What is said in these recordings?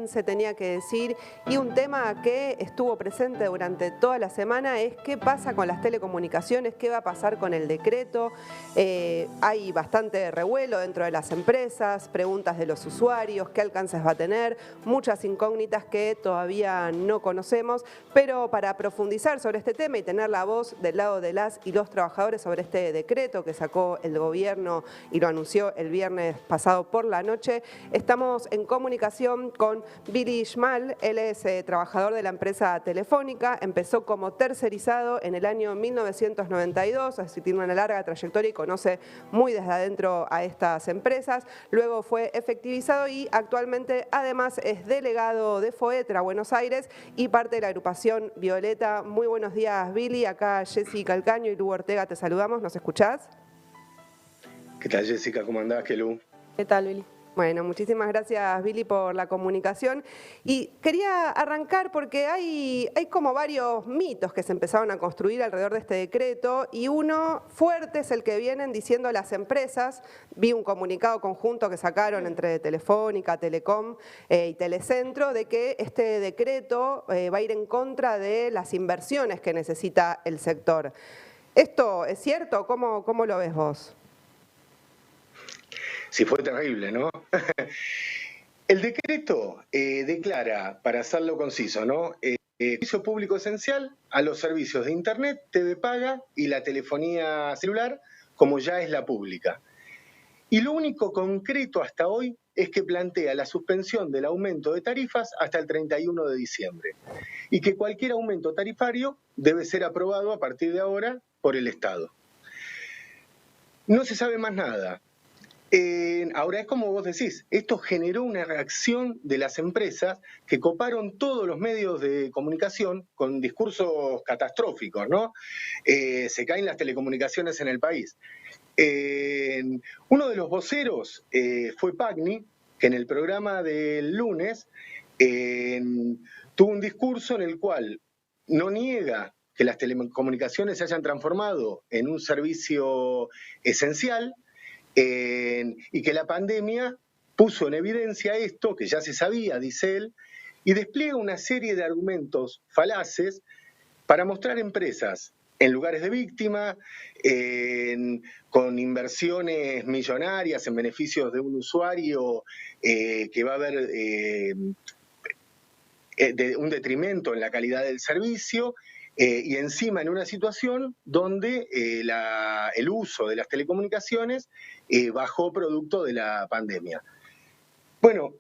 también se tenía que decir. Y un tema que estuvo presente durante toda la semana es qué pasa con las telecomunicaciones, qué va a pasar con el decreto. Hay bastante revuelo dentro de las empresas, preguntas de los usuarios, qué alcances va a tener, muchas incógnitas que todavía no conocemos, pero para profundizar sobre este tema y tener la voz del lado de las y los trabajadores sobre este decreto que sacó el gobierno y lo anunció el viernes pasado por la noche, estamos en comunicación con Billy Schmal. Él es trabajador de la empresa Telefónica, empezó como tercerizado en el año 1992, así tiene una larga trayectoria y conoce muy desde adentro a estas empresas. Luego fue efectivizado y actualmente además es delegado de FOETRA Buenos Aires y parte de la agrupación Violeta. Muy buenos días, Billy. Acá Jessy Calcaño y Lu Ortega te saludamos. ¿Nos escuchás? ¿Qué tal, Jessica? ¿Cómo andás, Lu? ¿Qué tal, Billy? Bueno, muchísimas gracias, Billy, por la comunicación. Y quería arrancar porque hay como varios mitos que se empezaron a construir alrededor de este decreto y uno fuerte es el que vienen diciendo las empresas. Vi un comunicado conjunto que sacaron entre Telefónica, Telecom y Telecentro de que este decreto va a ir en contra de las inversiones que necesita el sector. ¿Esto es cierto? ¿Cómo lo ves vos? Sí, fue terrible, ¿no? El decreto declara, para hacerlo conciso, ¿no? Servicio público esencial a los servicios de Internet, TV paga y la telefonía celular, como ya es la pública. Y lo único concreto hasta hoy es que plantea la suspensión del aumento de tarifas hasta el 31 de diciembre y que cualquier aumento tarifario debe ser aprobado a partir de ahora por el Estado. No se sabe más nada. Ahora es como vos decís, esto generó una reacción de las empresas que coparon todos los medios de comunicación con discursos catastróficos, ¿no? Se caen las telecomunicaciones en el país. Uno de los voceros fue Pagni, que en el programa del lunes tuvo un discurso en el cual no niega que las telecomunicaciones se hayan transformado en un servicio esencial, y que la pandemia puso en evidencia esto, que ya se sabía, dice él, y despliega una serie de argumentos falaces para mostrar empresas en lugares de víctima, con inversiones millonarias en beneficios de un usuario que va a haber un detrimento en la calidad del servicio, y encima en una situación donde el uso de las telecomunicaciones bajó producto de la pandemia. Bueno,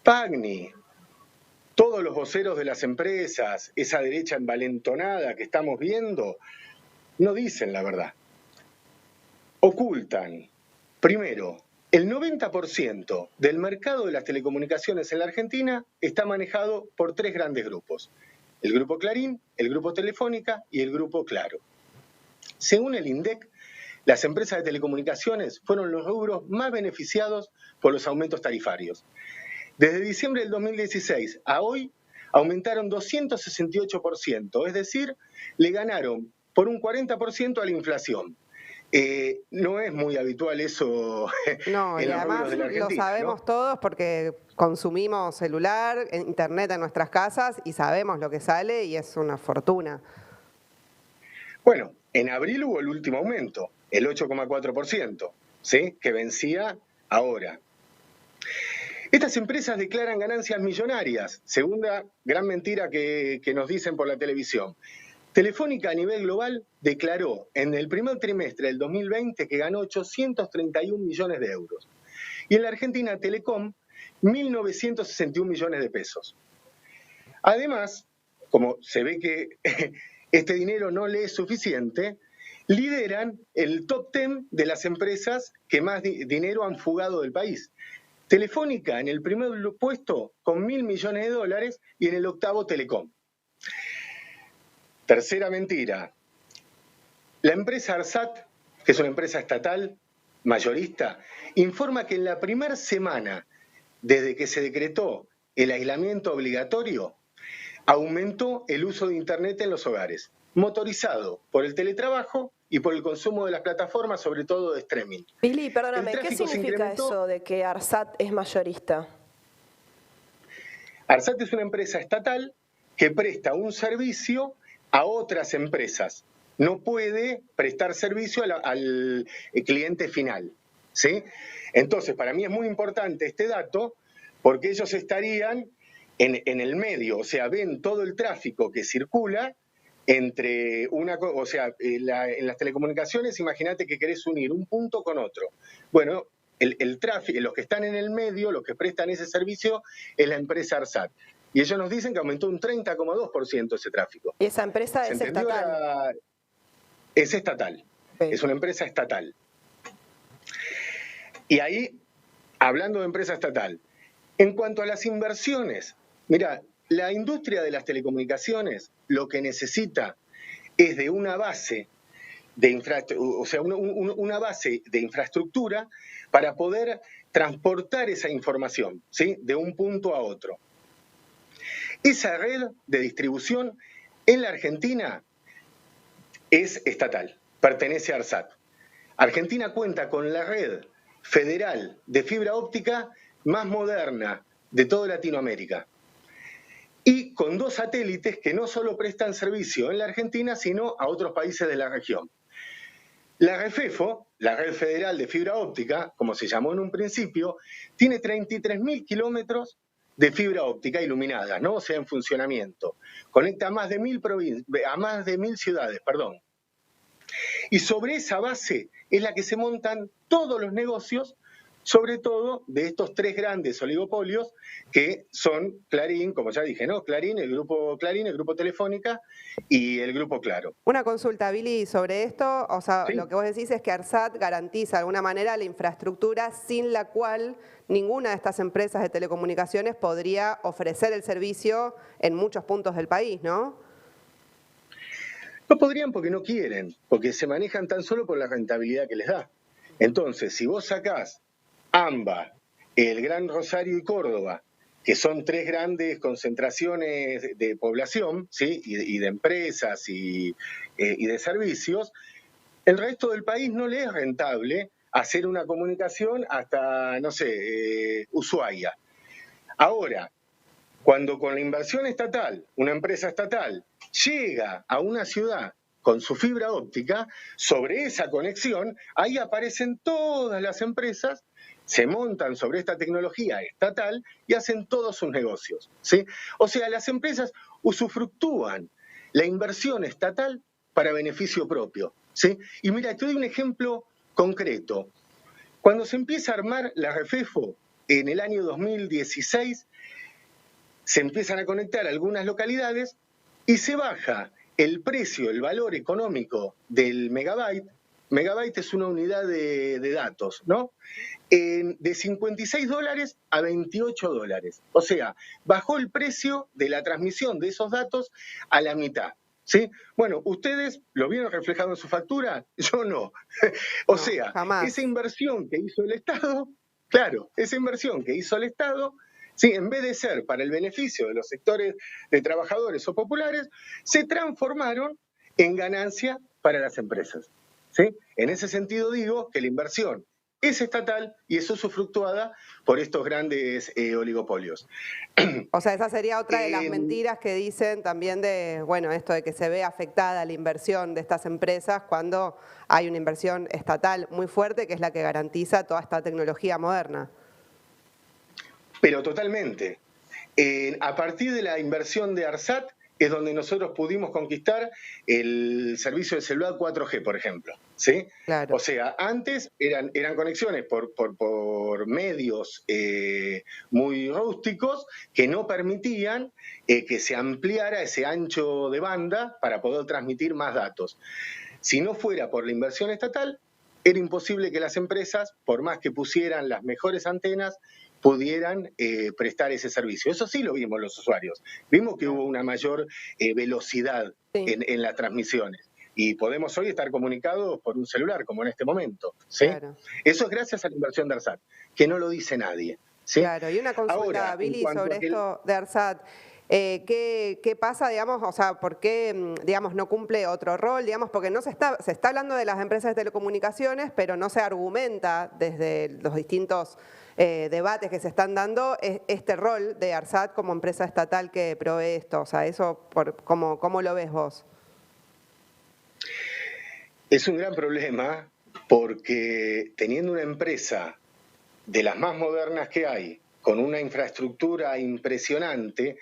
Pagni, todos los voceros de las empresas, esa derecha envalentonada que estamos viendo, no dicen la verdad. Ocultan, primero, el 90% del mercado de las telecomunicaciones en la Argentina está manejado por tres grandes grupos: el Grupo Clarín, el Grupo Telefónica y el Grupo Claro. Según el INDEC, las empresas de telecomunicaciones fueron los rubros más beneficiados por los aumentos tarifarios. Desde diciembre del 2016 a hoy aumentaron 268%, es decir, le ganaron por un 40% a la inflación. No es muy habitual eso No, en y los además rubros de la Argentina, lo sabemos, ¿no? todos porque consumimos celular, internet en nuestras casas y sabemos lo que sale y es una fortuna. Bueno, en abril hubo el último aumento, el 8,4%, ¿sí? Que vencía ahora. Estas empresas declaran ganancias millonarias, segunda gran mentira que nos dicen por la televisión. Telefónica a nivel global declaró en el primer trimestre del 2020 que ganó 831 millones de euros. Y en la Argentina Telecom, 1.961 millones de pesos. Además, como se ve que este dinero no le es suficiente, lideran el top 10 de las empresas que más dinero han fugado del país. Telefónica en el primer puesto con 1.000 millones de dólares y en el octavo Telecom. Tercera mentira. La empresa ARSAT, que es una empresa estatal mayorista, informa que en la primera semana desde que se decretó el aislamiento obligatorio, aumentó el uso de Internet en los hogares, motorizado por el teletrabajo y por el consumo de las plataformas, sobre todo de streaming. Billy, perdóname, ¿qué significa eso de que ARSAT es mayorista? ARSAT es una empresa estatal que presta un servicio a otras empresas. No puede prestar servicio al cliente final, ¿sí? Entonces, para mí es muy importante este dato porque ellos estarían en el medio, o sea, ven todo el tráfico que circula entre o sea, en las telecomunicaciones, imagínate que querés unir un punto con otro. Bueno, el tráfico, los que están en el medio, los que prestan ese servicio, es la empresa ARSAT. Y ellos nos dicen que aumentó un 30,2% ese tráfico. ¿Y esa empresa es estatal? Es estatal, Sí. Es una empresa estatal. Y ahí, hablando de empresa estatal, en cuanto a las inversiones, mira, la industria de las telecomunicaciones lo que necesita es de una base una base de infraestructura para poder transportar esa información, ¿sí? De un punto a otro. Esa red de distribución en la Argentina es estatal, pertenece a ARSAT. Argentina cuenta con la red federal de fibra óptica más moderna de toda Latinoamérica. Y con 2 satélites que no solo prestan servicio en la Argentina, sino a otros países de la región. La REFEFO, la Red Federal de Fibra Óptica, como se llamó en un principio, tiene 33.000 kilómetros de fibra óptica iluminada, ¿no? O sea, en funcionamiento. Conecta a más de 1.000 ciudades, perdón. Y sobre esa base es la que se montan todos los negocios, sobre todo de estos 3 grandes oligopolios que son Clarín, como ya dije, ¿no? Clarín, el grupo Telefónica y el grupo Claro. Una consulta, Billy, sobre esto, o sea, ¿Sí? Lo que vos decís es que ARSAT garantiza de alguna manera la infraestructura sin la cual ninguna de estas empresas de telecomunicaciones podría ofrecer el servicio en muchos puntos del país, ¿no? No podrían porque no quieren, porque se manejan tan solo por la rentabilidad que les da. Entonces, si vos sacás AMBA, el Gran Rosario y Córdoba, que son 3 grandes concentraciones de población, ¿sí? y de empresas y de servicios, el resto del país no le es rentable hacer una comunicación hasta, no sé, Ushuaia. Ahora, cuando con la inversión estatal, una empresa estatal, llega a una ciudad con su fibra óptica, sobre esa conexión, ahí aparecen todas las empresas, se montan sobre esta tecnología estatal y hacen todos sus negocios, ¿sí? O sea, las empresas usufructúan la inversión estatal para beneficio propio, ¿sí? Y mira, te doy un ejemplo concreto. Cuando se empieza a armar la REFEFO en el año 2016, se empiezan a conectar algunas localidades y se baja el precio, el valor económico del megabyte. Megabyte es una unidad de datos, ¿no? De $56 a $28. O sea, bajó el precio de la transmisión de esos datos a la mitad, ¿sí? Bueno, ¿ustedes lo vieron reflejado en su factura? Yo no. O sea, jamás. esa inversión que hizo el Estado, claro, esa inversión que hizo el Estado, sí, en vez de ser para el beneficio de los sectores de trabajadores o populares, se transformaron en ganancia para las empresas, ¿sí? En ese sentido digo que la inversión es estatal y es usufructuada por estos grandes oligopolios. O sea, esa sería otra de las mentiras que dicen también de, bueno, esto de que se ve afectada la inversión de estas empresas cuando hay una inversión estatal muy fuerte que es la que garantiza toda esta tecnología moderna. Pero totalmente. A partir de la inversión de ARSAT es donde nosotros pudimos conquistar el servicio de celular 4G, por ejemplo, ¿sí? Claro. O sea, antes eran conexiones por medios muy rústicos que no permitían que se ampliara ese ancho de banda para poder transmitir más datos. Si no fuera por la inversión estatal, era imposible que las empresas, por más que pusieran las mejores antenas, pudieran prestar ese servicio. Eso sí lo vimos los usuarios. Vimos que hubo una mayor velocidad en las transmisiones. Y podemos hoy estar comunicados por un celular, como en este momento, ¿sí? Claro. Eso es gracias a la inversión de ARSAT, que no lo dice nadie, ¿sí? Claro, y una consulta, ahora, Billy, sobre esto de ARSAT. ¿Qué pasa, digamos, o sea, por qué, digamos, no cumple otro rol, digamos, porque no se está hablando de las empresas de telecomunicaciones, pero no se argumenta desde los distintos debates que se están dando, este rol de ARSAT como empresa estatal que provee esto. O sea, eso, ¿cómo lo ves vos? Es un gran problema porque teniendo una empresa de las más modernas que hay, con una infraestructura impresionante,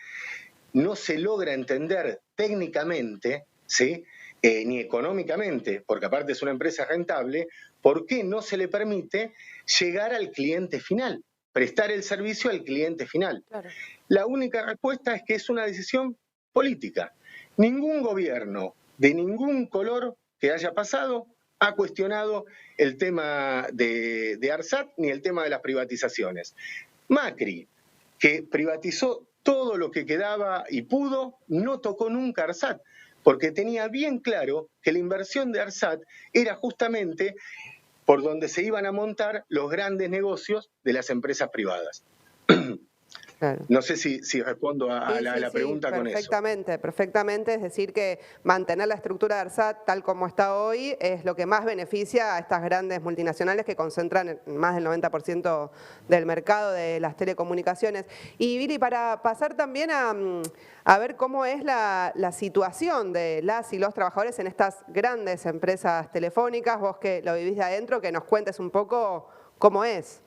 no se logra entender técnicamente, ¿sí? Ni económicamente, porque aparte es una empresa rentable, ¿por qué no se le permite llegar al cliente final, prestar el servicio al cliente final? Claro. La única respuesta es que es una decisión política. Ningún gobierno de ningún color que haya pasado ha cuestionado el tema de ARSAT ni el tema de las privatizaciones. Macri, que privatizó todo lo que quedaba y pudo, no tocó nunca ARSAT, porque tenía bien claro que la inversión de ARSAT era justamente por donde se iban a montar los grandes negocios de las empresas privadas. Claro. No sé si respondo a la pregunta con eso. Perfectamente. Es decir, que mantener la estructura de ARSAT tal como está hoy es lo que más beneficia a estas grandes multinacionales que concentran más del 90% del mercado de las telecomunicaciones. Y Viri, para pasar también a ver cómo es la situación de las y los trabajadores en estas grandes empresas telefónicas, vos que lo vivís de adentro, que nos cuentes un poco cómo es.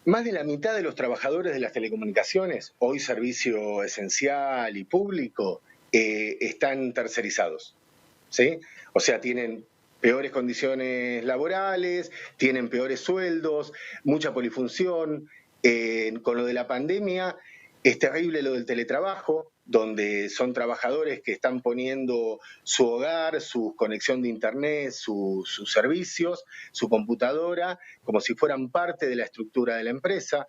Más de la mitad de los trabajadores de las telecomunicaciones, hoy servicio esencial y público, están tercerizados, ¿sí? O sea, tienen peores condiciones laborales, tienen peores sueldos, mucha polifunción. Con lo de la pandemia, es terrible lo del teletrabajo, donde son trabajadores que están poniendo su hogar, su conexión de internet, sus servicios, su computadora, como si fueran parte de la estructura de la empresa.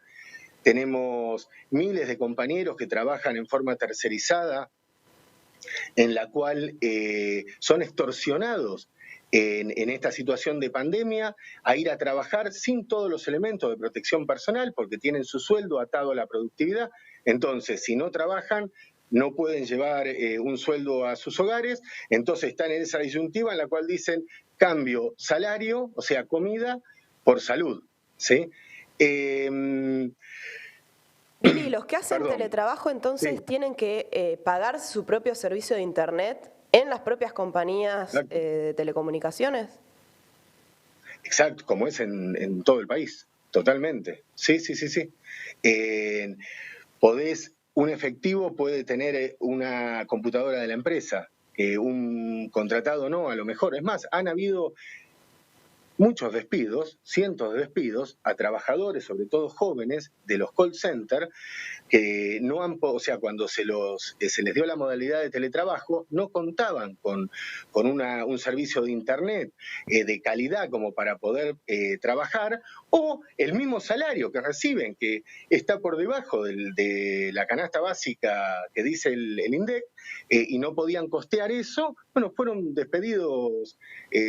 Tenemos miles de compañeros que trabajan en forma tercerizada, en la cual son extorsionados en esta situación de pandemia a ir a trabajar sin todos los elementos de protección personal porque tienen su sueldo atado a la productividad. Entonces, si no trabajan, no pueden llevar un sueldo a sus hogares, entonces están en esa disyuntiva en la cual dicen cambio salario, o sea, comida, por salud, ¿sí? Viri, los que hacen teletrabajo entonces tienen que pagar su propio servicio de internet en las propias compañías de telecomunicaciones. Exacto, como es en todo el país, totalmente. Sí. Un efectivo puede tener una computadora de la empresa, un contratado no, a lo mejor. Es más, han habido muchos despidos, cientos de despidos a trabajadores, sobre todo jóvenes, de los call centers, que no han, o sea, cuando se les dio la modalidad de teletrabajo, no contaban con un servicio de internet de calidad como para poder trabajar, o el mismo salario que reciben, que está por debajo de la canasta básica que dice el INDEC, y no podían costear eso, bueno, fueron despedidos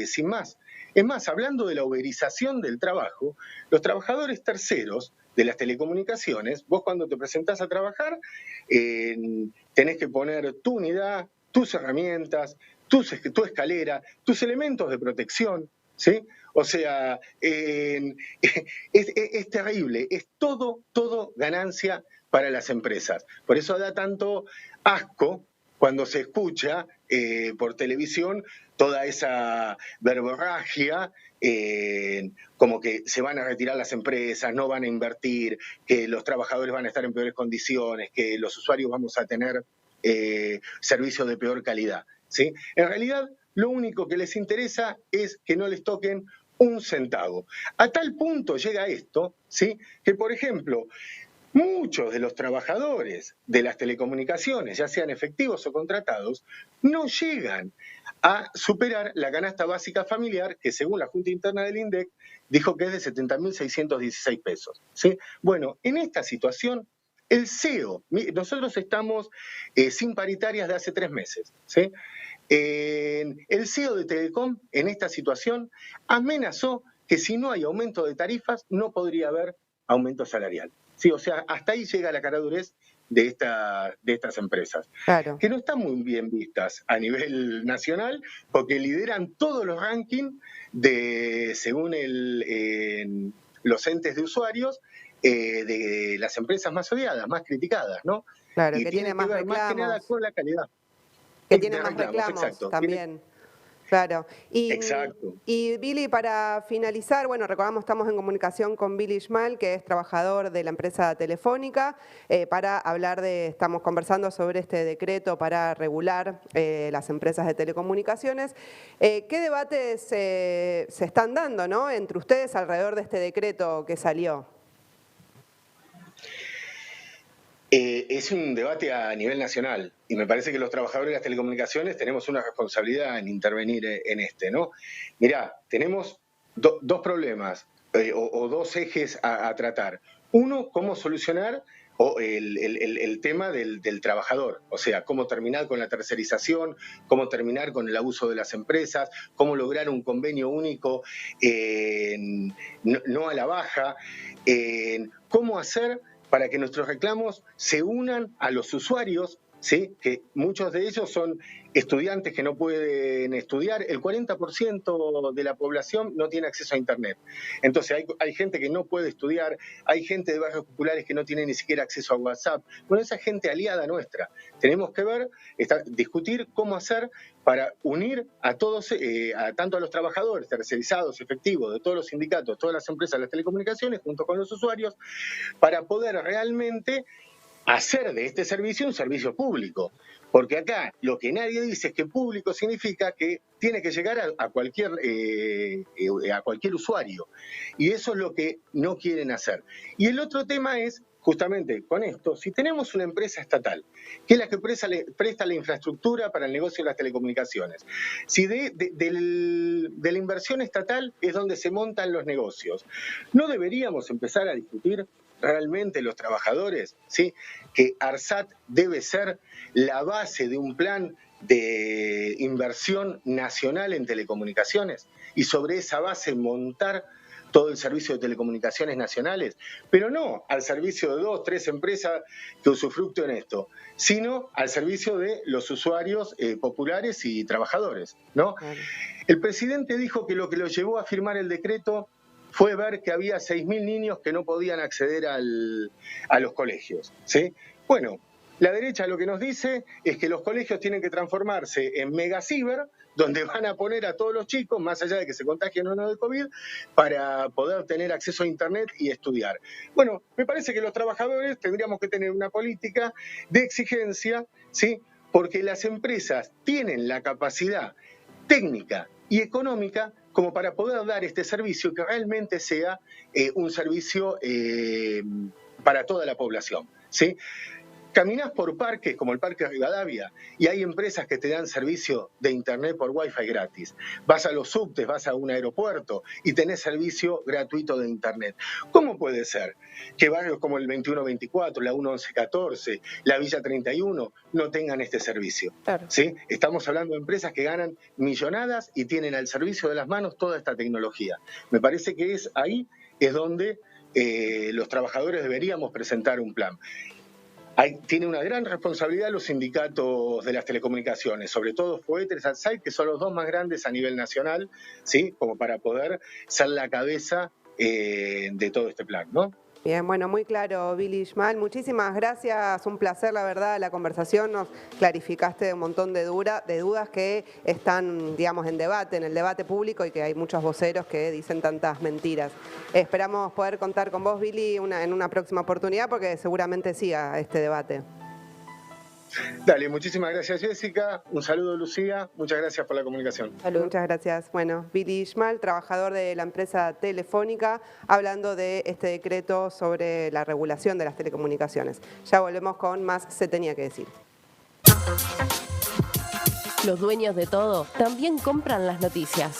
sin más. Es más, hablando de la uberización del trabajo, los trabajadores terceros de las telecomunicaciones, vos cuando te presentás a trabajar, tenés que poner tu unidad, tus herramientas, tu escalera, tus elementos de protección, ¿sí? O sea, es terrible, es todo ganancia para las empresas. Por eso da tanto asco cuando se escucha por televisión toda esa verborragia, como que se van a retirar las empresas, no van a invertir, que los trabajadores van a estar en peores condiciones, que los usuarios vamos a tener servicios de peor calidad, ¿sí? En realidad, lo único que les interesa es que no les toquen un centavo. A tal punto llega esto, ¿sí? Que, por ejemplo, muchos de los trabajadores de las telecomunicaciones, ya sean efectivos o contratados, no llegan a superar la canasta básica familiar, que según la Junta Interna del INDEC, dijo que es de 70.616 pesos. ¿Sí? Bueno, en esta situación, el CEO, nosotros estamos sin paritarias de hace 3 meses, ¿sí? El CEO de Telecom, en esta situación, amenazó que si no hay aumento de tarifas, no podría haber aumento salarial. Sí, o sea, hasta ahí llega la caradurez de estas empresas, claro, que no están muy bien vistas a nivel nacional porque lideran todos los rankings según los entes de usuarios, de las empresas más odiadas, más criticadas, ¿no? claro, Y que tiene tiene que más ver más que nada reclamos, con la calidad. que tiene más Reclamos, reclamos exacto. también. Claro. Exacto. Y Billy, para finalizar, bueno, recordamos, estamos en comunicación con Billy Schmal, que es trabajador de la empresa Telefónica, para hablar estamos conversando sobre este decreto para regular las empresas de telecomunicaciones. ¿Qué debates se están dando, ¿no?, entre ustedes alrededor de este decreto que salió? Es un debate a nivel nacional y me parece que los trabajadores de las telecomunicaciones tenemos una responsabilidad en intervenir en ¿no? Mirá, tenemos dos problemas o dos ejes a tratar. Uno, cómo solucionar el tema del trabajador, o sea, cómo terminar con la tercerización, cómo terminar con el abuso de las empresas, cómo lograr un convenio único, no a la baja, cómo hacer para que nuestros reclamos se unan a los usuarios, ¿sí?, que muchos de ellos son estudiantes que no pueden estudiar. El 40% de la población no tiene acceso a Internet. Entonces hay gente que no puede estudiar, hay gente de barrios populares que no tiene ni siquiera acceso a WhatsApp. Bueno, esa gente aliada nuestra. Tenemos que discutir cómo hacer para unir a todos, tanto a los trabajadores tercerizados, efectivos, de todos los sindicatos, todas las empresas de las telecomunicaciones, junto con los usuarios, para poder realmente hacer de este servicio un servicio público. Porque acá lo que nadie dice es que público significa que tiene que llegar a cualquier usuario. Y eso es lo que no quieren hacer. Y el otro tema es, justamente con esto, si tenemos una empresa estatal, que es la que presta la infraestructura para el negocio de las telecomunicaciones, si de la inversión estatal es donde se montan los negocios, ¿no deberíamos empezar a discutir realmente los trabajadores, ¿sí?, que ARSAT debe ser la base de un plan de inversión nacional en telecomunicaciones y sobre esa base montar todo el servicio de telecomunicaciones nacionales, pero no al servicio de 2 o 3 empresas que usufructuen esto, sino al servicio de los usuarios populares y trabajadores, ¿no? Claro. El presidente dijo que lo que lo llevó a firmar el decreto fue ver que había 6.000 niños que no podían acceder a los colegios, ¿sí? Bueno, la derecha lo que nos dice es que los colegios tienen que transformarse en megaciber, donde van a poner a todos los chicos, más allá de que se contagien o no de COVID, para poder tener acceso a Internet y estudiar. Bueno, me parece que los trabajadores tendríamos que tener una política de exigencia, ¿sí?, porque las empresas tienen la capacidad técnica y económica como para poder dar este servicio que realmente sea un servicio para toda la población, ¿sí? Caminás por parques como el Parque Rivadavia y hay empresas que te dan servicio de Internet por Wi-Fi gratis. Vas a los subtes, vas a un aeropuerto y tenés servicio gratuito de Internet. ¿Cómo puede ser que barrios como el 2124, la 1114, la Villa 31 no tengan este servicio? Claro. ¿Sí? Estamos hablando de empresas que ganan millonadas y tienen al servicio de las manos toda esta tecnología. Me parece que ahí es donde los trabajadores deberíamos presentar un plan. Tiene una gran responsabilidad los sindicatos de las telecomunicaciones, sobre todo FOETER y ARSAT, que son los 2 más grandes a nivel nacional, ¿sí?, como para poder ser la cabeza de todo este plan, ¿no? Bien, bueno, muy claro, Billy Schmal. Muchísimas gracias, un placer, la verdad, la conversación. Nos clarificaste un montón de dudas que están, digamos, en el debate público y que hay muchos voceros que dicen tantas mentiras. Esperamos poder contar con vos, Billy, en una próxima oportunidad porque seguramente siga este debate. Dale, muchísimas gracias, Jessica. Un saludo, Lucía. Muchas gracias por la comunicación. Salud. Muchas gracias. Bueno, Billy Schmal, trabajador de la empresa Telefónica, hablando de este decreto sobre la regulación de las telecomunicaciones. Ya volvemos con más Se Tenía que Decir. Los dueños de todo también compran las noticias.